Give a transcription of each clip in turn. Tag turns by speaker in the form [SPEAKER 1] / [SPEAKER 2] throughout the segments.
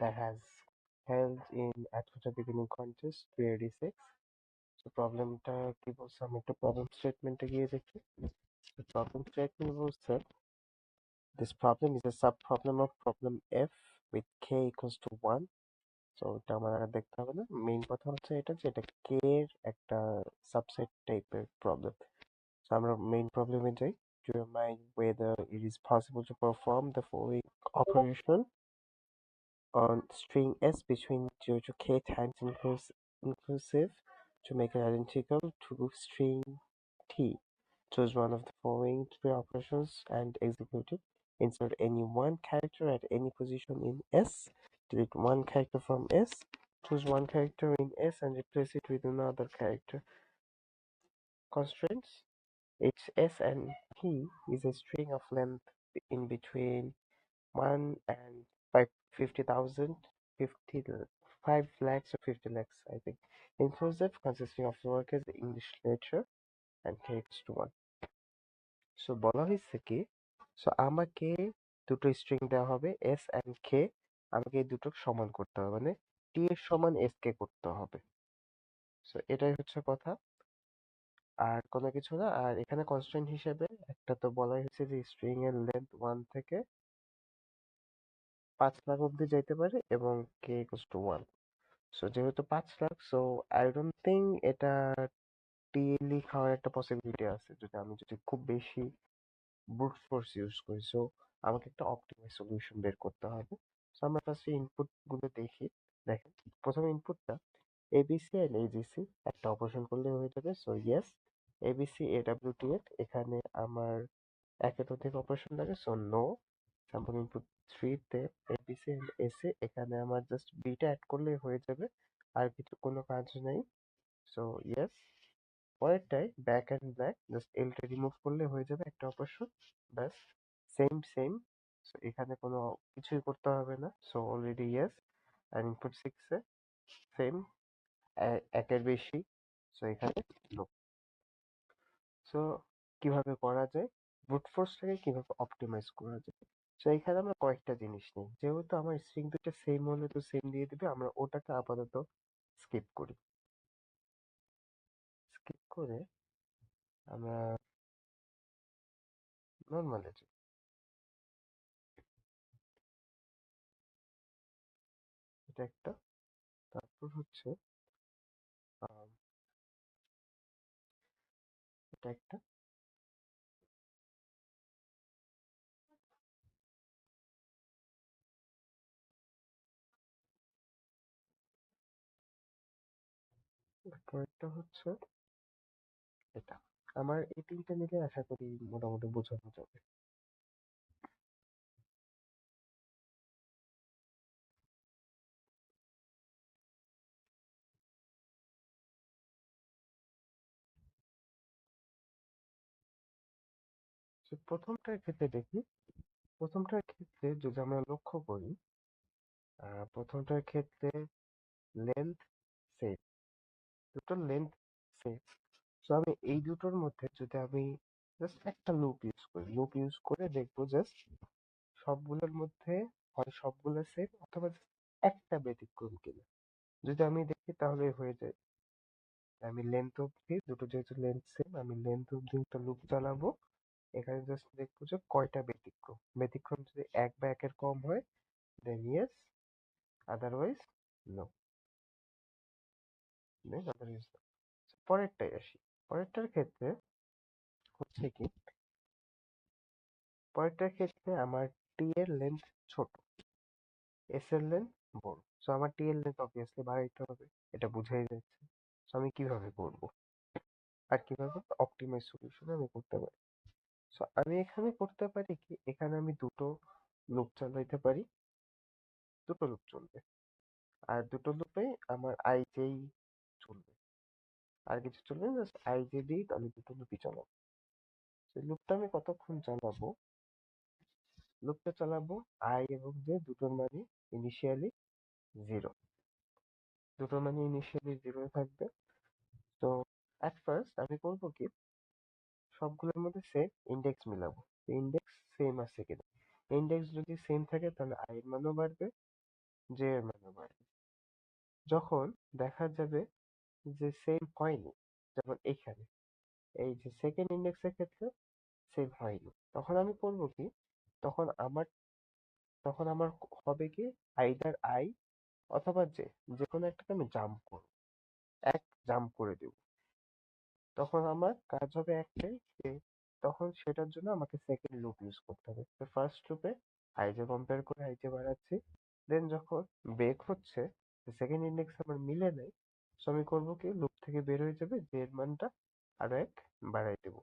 [SPEAKER 1] that has held in Atlanta beginning contest 386. So প্রবলেমটা কি বলছে আমি একটু প্রবলেম স্টেটমেন্টে গিয়ে দেখি। The problem statement was that this problem is a subproblem of problem f with k equals to 1. So এটা আমার আর দেখতে হবে না, মেইন কথা হচ্ছে এটা যে এটা k এর একটা সাবসেট টাইপের প্রবলেম। So আমরা মেইন প্রবলেমে যাই। Determine whether it is possible to perform the following operation on string S between 0 to k times inclusive to make it identical to string T. Choose one of the following three operations and execute it. Insert any one character at any position in S. Delete one character from S. Choose one character in S and replace it with another character. Constraints. Its S and T is a string of length in between 1 and 50,000, 5 lakhs or 50 lakhs, I think. Inclusive consisting of lowercase English letter and text to 1. So বলা হয়েছে কি, so আমাকে দুটো string দেওয়া হবে S and কে, আমাকে এই দুটো সমান করতে হবে, মানে টি এর সমান এস কে করতে হবে। সো এটাই হচ্ছে কথা, আর কোনো কিছু না। আর এখানে কনস্ট্যান্ট হিসেবে একটা তো বলাই হয়েছে যে স্ট্রিং এর লেন্থ 1 থেকে 5 লাখ অব্দি যাইতে পারে এবং কে ইকুয়ালস টু 1। সো যেহেতু 5 lakh, so I don't think এটা টিএলই খাওয়ার একটা পসিবিলিটি আছে যদি খুব বেশি ব্রুট ফোর্স ইউজ করি। সো আমাকে একটা অপটিমাইজ সলিউশন বের করতে হবে। সো আমরা ফার্স্টে ইনপুট গুলো দেখি। দেখেন, প্রথমে ইনপুটটা এবিসি এন্ড এজিসি একটা অপারেশন করলে হয়ে যাবে। সো ইয়েস, এবিসি এডব্লিউটিএফ, এখানে আমার একের অধিক অপারেশন লাগে। So no. স্যাম্পল ইনপুট 3 তে এবিসি এন্ড এসি, এখানে আমার জাস্ট বিটা অ্যাড করলেই হয়ে যাবে, আর কিছু কোনো কাজ নেই। So yes. পরেরটায় ব্যাক এন্ড ব্ল্যাক, জাস্ট এলটা রিমুভ করলে হয়ে যাবে একটা অপারেশন, ব্যাস। Same same. সো এখানে কোনো কিছুই করতে হবে না। So already yes. আর ইনপুট 6 এ সেম, একের বেশি। সো এখানে নো। সো কিভাবে করা যায়, ব্রুট ফোর্সটাকে কিভাবে অপটিমাইজ করা যায়। সো এখানে আমরা কয়েকটা জিনিস নিই। যেহেতু আমার স্ট্রিং দুটো সেম হলে তো সেম দিয়ে দিবে, আমরা ওটাকে আপাতত স্কিপ করি। স্কিপ করে আমরা নর্মালে যাই। এটা একটা। তারপর হচ্ছে আম, এটা একটা। তারপরেরটা হচ্ছে এটা। আমার এই তিনটা মিলে আশা করি মোটামুটি বোঝানো যাবে। তো প্রথমটার ক্ষেত্রে দেখি, প্রথমটার ক্ষেত্রে যদি আমরা লক্ষ্য করি, প্রথমটার ক্ষেত্রে লেন্থ সেম, দুটোর লেন্থ সেম। সো আমি এই দুটোর মধ্যে যদি আমি জাস্ট একটা লুপ ইউজ করে দেখবো জাস্ট সবগুলোর মধ্যে হয় সবগুলো সেম অথবা just একটা ব্যতিক্রম কিনা। যদি আমি দেখি তাহলে হয়ে যায়। আমি লেন্থ অব্দি, দুটো যেহেতু লেন্থ সেম, আমি লেন্থ অব্দি একটা লুপ চালাবো। এখানে জাস্ট দেখবো যে কয়টা ব্যতিক্রম। ব্যতিক্রম যদি এক বা একের কম হয় দেন ইয়েস, আদারওয়াইজ নো। দেন আদারওয়াইজ নো। পরেরটায় আসি। পরেরটার ক্ষেত্রে হচ্ছে কি, পরেরটার ক্ষেত্রে আমার টি এর লেন্থ ছোট, এস এর লেন্থ বড়। সো আমার টি এর লেন্থ অবভিয়াসলি বাড়াইতে হবে, এটা বুঝাই যাচ্ছে। সো আমি কিভাবে করব, আর কিভাবে অপটিমাইজ সলিউশন আমি করতে পারি। সো আমি এখানে করতে পারি কি, এখানে আমি দুটো লুপ চালাইতে পারি, দুটো লুপ চলবে, আর দুটো লুপে আমার আইজেই চলবে, আর কিছু চলবে না, জাস্ট আইজে দিই, আমি দুটো লুপই চালাবো। সেই লুপটা আমি কতক্ষণ চালাবো, লুপটা চালাবো আই এবং জে দুটোর মানে ইনিশিয়ালি জিরো, দুটোর মানে ইনিশিয়ালি জিরো থাকবে। তো অ্যাট ফার্স্ট আমি করবো কি, সবগুলোর মধ্যে সেম ইন্ডেক্স মিলাবো, ইন্ডেক্স সেম আছে কিনা। ইন্ডেক্স যদি সেম থাকে তাহলে আই এর মানও বাড়বে, জে এর মানও বাড়বে। যখন দেখা যাবে যে সেম হয়নি, যেমন এখানে এই যে সেকেন্ড ইন্ডেক্সের ক্ষেত্রে সেম হয়নি, তখন আমি করবো কি, তখন আমার তখন আমার হবে কি, আইদার আই অথবা জে, যে কোনো একটাকে আমি জাম্প করবো, এক জাম্প করে দেব। তখন আমার কাজ হবে একটাই, যে তখন সেটার জন্য আমাকে সেকেন্ড লুপ ইউজ করতে হবে। তো ফার্স্ট লুপে আইজে কম্পেয়ার করে আইজে বাড়াচ্ছি, দেন যখন ব্রেক হচ্ছে, সেকেন্ড ইন্ডেক্স আমার মিলে নেই, সো আমি করবো কি, লুপ থেকে বের হয়ে যাবে, জে এর মানটা আরো এক বাড়াই দেবো।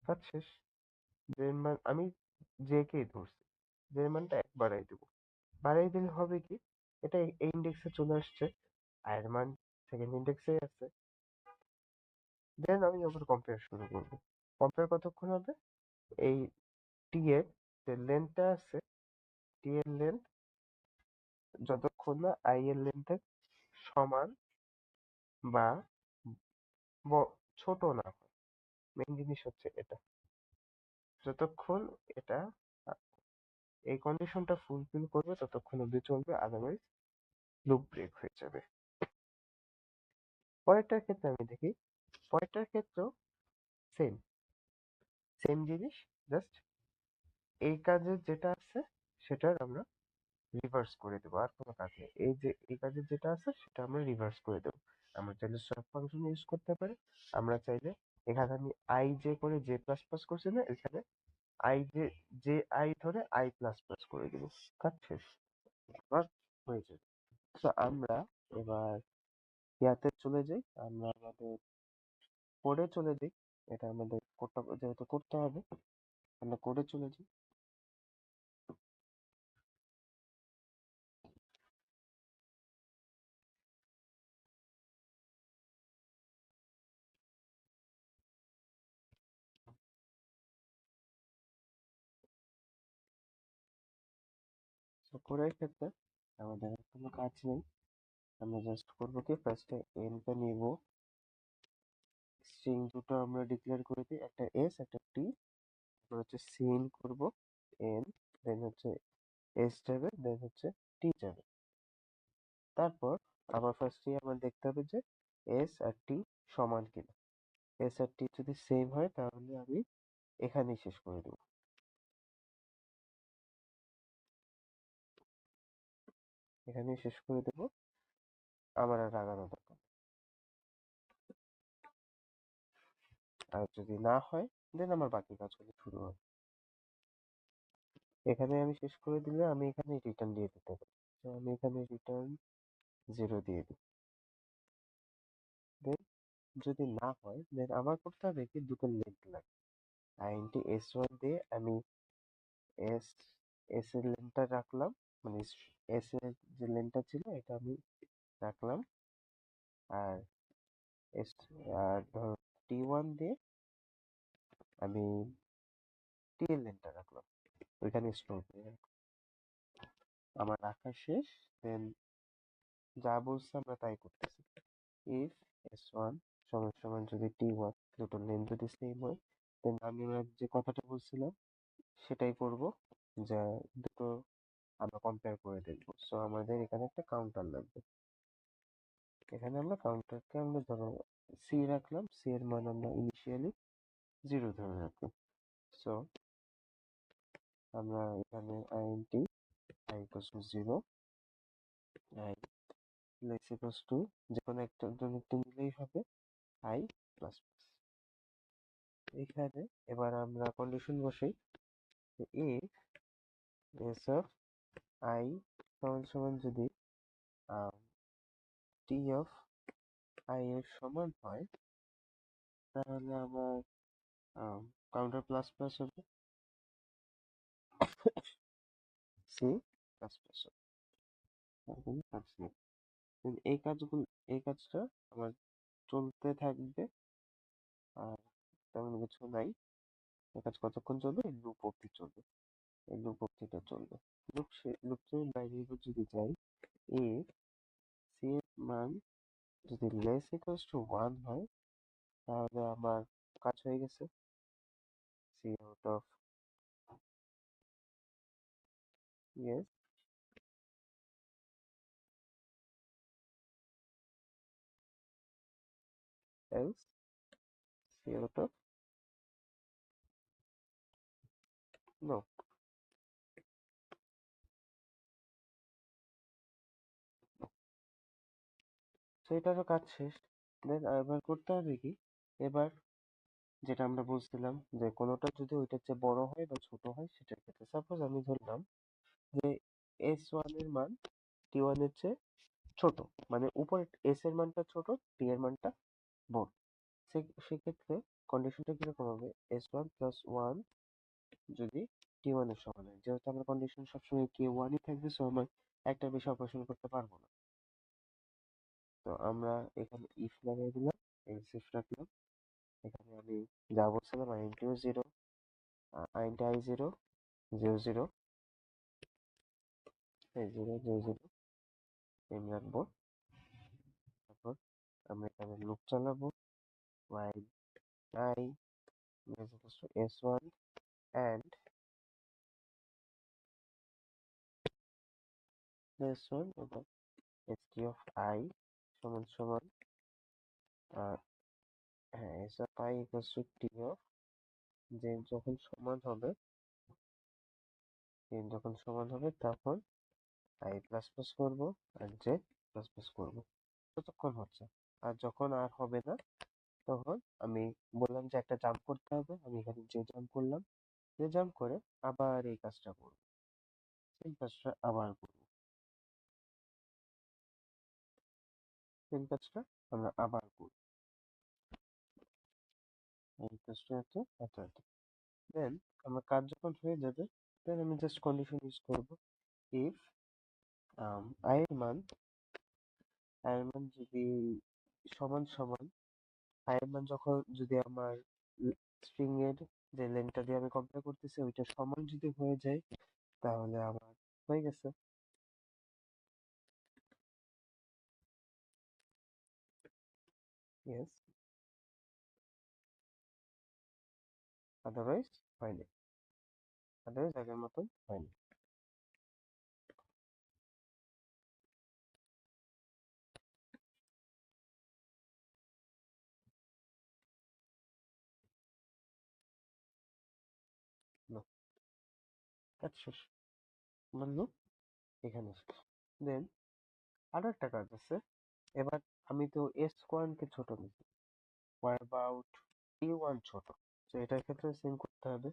[SPEAKER 1] কাজ শেষ। জে এর মান আমি জে কেই ধরছি, জে এর মানটা এক বাড়াই দেবো। বাড়াই দিলে হবে কি, এটা এই ইন্ডেক্সে চলে আসছে, আয়ের মান সেকেন্ড ইন্ডেক্সে আছে। দেন আমি আবার কম্পেয়ার শুরু করবো। কম্পেয়ার কতক্ষণ হবে, এই টি এর যে লেন্থটা আছে, টি এর লেন্থ যতক্ষণ না আই এর লেন্থের সমান বা ছোট না হয়, মেইন জিনিস হচ্ছে এটা। যতক্ষণ এটা এই কন্ডিশনটা ফুলফিল করবে ততক্ষণ অব্দি চলবে, আদারওয়াইজ লুপ ব্রেক হয়ে যাবে। পরেরটার ক্ষেত্রে আমি দেখি, পরেরটার ক্ষেত্রেও সেম সেম জিনিস, জাস্ট এই কাজের যেটা আছে সেটার আমরা রিভার্স করে দেবো, আর কোনো কাজ নেই। এই যে এই কাজের যেটা আছে সেটা আমরা রিভার্স করে দেবো। আমরা চাইলে সব ফাংশন ইউজ করতে পারি, আমরা চাইলে এখানে আমি আই জে করে জে প্লাস প্লাস করছি না, এখানে আই জে জে আই ধরে আই প্লাস প্লাস করে দেবো, কাজ শেষ, এবার হয়ে যাবে। তো আমরা এবার ইয়াতে চলে যাই, আমরা আমাদের কোডে চলে যাই। এটা আমাদের কোডটা যেহেতু করতে হবে, আমরা কোডে চলে যাই। তো কোডের ক্ষেত্রে আমাদের আর কোনো কাজ নেই, আমরা জাস্ট করবো কি, ফার্স্টে এনটা নিব, স্ট্রিং দুটো আমরা ডিক্লেয়ার করে দিই, একটা এস একটা টি, তারপর হচ্ছে সিন করব এন, দেন হচ্ছে এস যাবে, দেন হচ্ছে টি যাবে। তারপর আবার ফার্স্টে আমার দেখতে হবে যে এস আর টি সমান কিনা। এস আর টি যদি সেম হয় তাহলে আমি এখানেই শেষ করে দেবো, এখানেই শেষ করে দেবো, আমার আর আগানো দরকার নেই। আর যদি না হয় দেন আমার বাকি কাজগুলো শুরু হবে। এখানে আমি শেষ করে দিলে আমি এখানে রিটার্ন দিয়ে দিতে পারি, তো আমি এখানে রিটার্ন 0 দিয়ে দিই। দেন যদি না হয় দেন আমার করতে হবে কি, দুটো লেন্থ লাগবে। আইএনটি এস ওয়ান দিয়ে আমি এস এস এর লেন্থটা রাখলাম, মানে এস এর যে লেন্থটা ছিল এটা আমি রাখলাম, আর এস আর ধরো টি ওয়ান দিয়ে আমি টি এর লেন্থটা রাখলাম, ওইখানে স্টোর করে রাখলাম। আমার রাখা শেষ, দেন যা বলছে আমরা তাই করতেছি। ইফ এস ওয়ান সমান সমান যদি টি ওয়ান, দুটো লেন্থ যদি সেম হয়, দেন আমি যে কথাটা বলছিলাম সেটাই করব, যে দুটো আমরা কম্পেয়ার করে দেখবো। সো আমাদের এখানে একটা কাউন্টার লাগবে, এখানে আমরা কাউন্টারকে আমরা ধরো সি রাখলাম, সি এর মান আমরা ইনিশিয়ালি 0 ধরে রাখলাম। সো আমরা এখানে int I equals to 0, I less equals to যে কোনো একটা জন্য একটু নিলেই হবে, আই প্লাস প্লাস। এখানে এবার আমরা কন্ডিশন বসাই, ইফ এস অফ আই সমান সমান যদি টি অফ আই এর সমান হয়, তাহলে আমার কাউন্টার প্লাস প্লাস হবে, সি প্লাস প্লাস হবে, আর কোনো কাজ নেই। কিন্তু এই কাজটা আমার চলতে থাকবে, আর তেমন কিছু নাই। এই কাজ কতক্ষণ চলবে, এই লুপ অব্দি চলবে, এই লুপ অব্দিটা চলবে। লুপ থেকে বাইরে যদি যাই, if সি এর মান যদি লেস ইকুয়ালস টু 1 হয়, তাহলে আমার কাজ হয়ে গেছে, C out of yes else C out of no. তো এটারও কাজ শেষ। দেন এবার করতে হবে কি, এবার যেটা আমরা বলছিলাম যে কোনোটা যদি ওইটার চেয়ে বড় হয় বা ছোট হয় সেটার ক্ষেত্রে সাপোজ আমি ধরলাম যে S1 এর মান T1 এর চেয়ে ছোট, মানে উপরে S এর মানটা ছোট, T এর মানটা বড়। সেক্ষেত্রে কন্ডিশনটা কিরকম হবে, S1 প্লাস 1 যদি T1 এর সমান হয়, যেহেতু আমার কন্ডিশন সবসময় K1 ই থাকবে, সো আমার একটার বেশি অপারেশন করতে পারবো না। তো আমরা এখানে ইফ লাগাই দিলাম, এলস ইফ রাখলাম। এখানে আমি যা বলছিলাম i into 0, i into i0, 0 0, এই 0 0 0 সেম রাখবো। তারপর আমরা এখানে লুপ চালাবো, while I is equals to S1 and S1 এবং st of I সমান সমান হ্যাঁ s of I equals to t of যে যখন সমান হবে, তখন I প্লাস প্লাস করবো আর j প্লাস প্লাস করবো, ততক্ষণ হচ্ছে। আর যখন আর হবে না তখন আমি বললাম যে একটা জাম্প করতে হবে, আমি এখানে যে জাম্প করলাম, যে জাম্প করে আবার এই কাজটা করবো, সেম কাজটা আবার করবো, সেম কাজটা আমরা আবার করবো, এই কাজটা এত এত এত। দেন আমার কাজ যখন হয়ে যাবে, দেন আমি জাস্ট কন্ডিশন ইউজ করবো, ইফ i এর মান যদি সমান সমান, i এর মান যখন যদি আমার স্ট্রিং এর যে লেন্থটা দিয়ে আমি কম্পেয়ার করতেছি ওইটা সমান যদি হয়ে যায়, তাহলে আমার হয়ে গেছে। ইয়েস, আদারওয়াইজ হয়নি, আদারওয়াইজ আগের মতন হয়নি। No, কাজ শেষ, মানলো এখানে শেষ। দেন আরো একটা কাজ আছে, এবার আমি তো S1 কে ছোট নিচ্ছি, what about T1 ছোট, তো এটার ক্ষেত্রে সেম করতে হবে।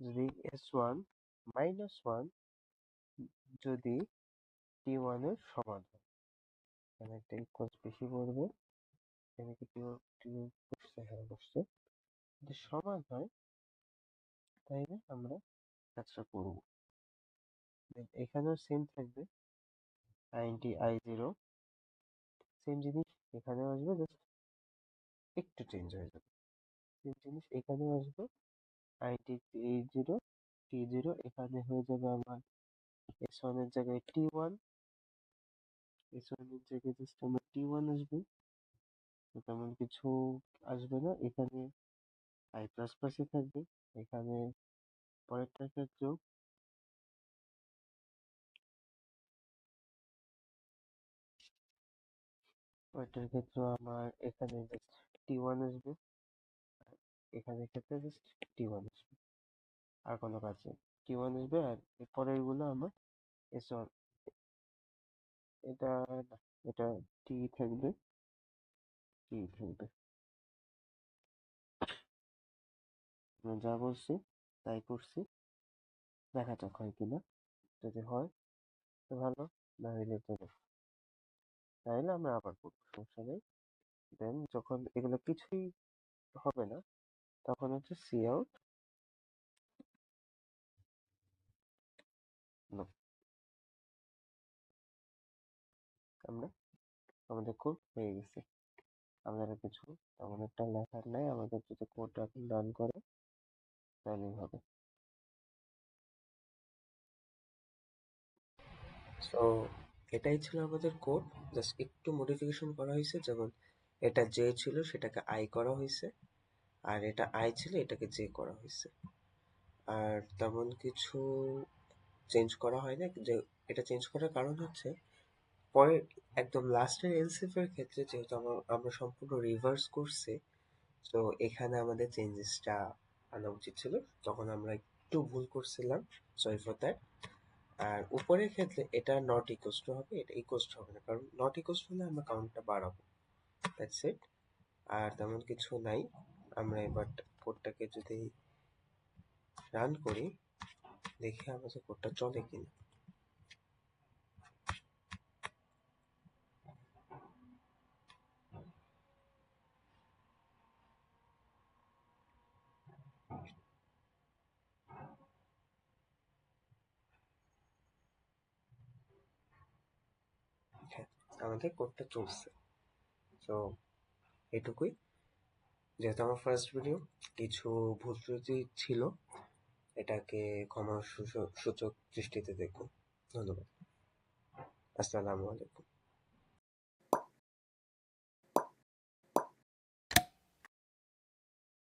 [SPEAKER 1] যদি S1 মাইনাস 1 যদি T1 এর সমান হয়, এখানে একটা ইকুয়ালস বেশি পড়বে, এখানে কি টিও টিও বসছে, হ্যাঁ বসছে, যদি সমান হয় তাহলে আমরা কাজটা করব। Then এখানেও সেম থাকবে, i ইন্টু i0, সেম জিনিস এখানেও আসবে, জাস্ট একটু চেঞ্জ হয়ে যাবে। সেম জিনিস এখানেও আসবে, i ইন্টু a0 t0, এখানে হয়ে যাবে আমার S1 এর জায়গায় T1, S1 এর জায়গায় জাস্ট আমার T1 আসবে, তো তেমন কিছু আসবে না। এখানে i প্লাস প্লাসই থাকবে, এখানে পরেরটার ক্ষেত্রেও আমার এখানে জাস্ট T1 আসবে, এখানে ক্ষেত্রে জাস্ট T1 আসবে, আর কোনো কাজ নেই। T1 আসবে আর এর পরের গুলো আমার S1, এটা না, এটা T থাকবে, T থাকবে। আমি যা বলছি তাই করছি, দেখা যাক হয় কিনা। যদি হয় তো ভালো, না হইলে তো না, তাহলে আমরা আবার করবো, সমস্যা নেই। দেন যখন এগুলো কিছুই হবে না, তখন হচ্ছে সি আউট, নো, আমরা আমাদের কোড হয়ে গেছে। আমাদের আর কিছু তেমন একটা লেখার নাই, আমাদের যদি কোড এখন রান করে তাহলেই হবে। সো এটাই ছিল আমাদের কোড, জাস্ট একটু মডিফিকেশন করা হয়েছে, যেমন এটা জে ছিল সেটাকে আই করা হয়েছে, আর এটা আই ছিল এটাকে জে করা হয়েছে, আর তেমন কিছু চেঞ্জ করা হয় না। যে এটা চেঞ্জ করার কারণ হচ্ছে
[SPEAKER 2] পরে একদম লাস্টের এলসিফ এর ক্ষেত্রে যেহেতু আমরা সম্পূর্ণ রিভার্স করছি, তো এখানে আমাদের চেঞ্জেসটা আনা উচিত ছিল, তখন আমরা একটু ভুল করছিলাম, সরি ফর দ্যাট। আর উপরের ক্ষেত্রে এটা নট ইকুয়ালস টু হবে, এটা ইকুয়ালস টু হবে না, কারণ নট ইকুয়ালস টু হলে আমরা কাউন্টটা বাড়াবো, দ্যাটস ইট। আর তেমন কিছু নাই। আমরা এবার কোডটাকে যদি রান করি, দেখি আমাদের কোডটা চলে কিনা। হ্যাঁ, আমাদের কোডটা চলছে। তো এটুকুই। যেহেতু আমার ফার্স্ট ভিডিও, কিছু ভুল ত্রুটি ছিল, এটাকে ক্ষমা সূচক দৃষ্টিতে দেখুন। ধন্যবাদ। আসসালামু আলাইকুম।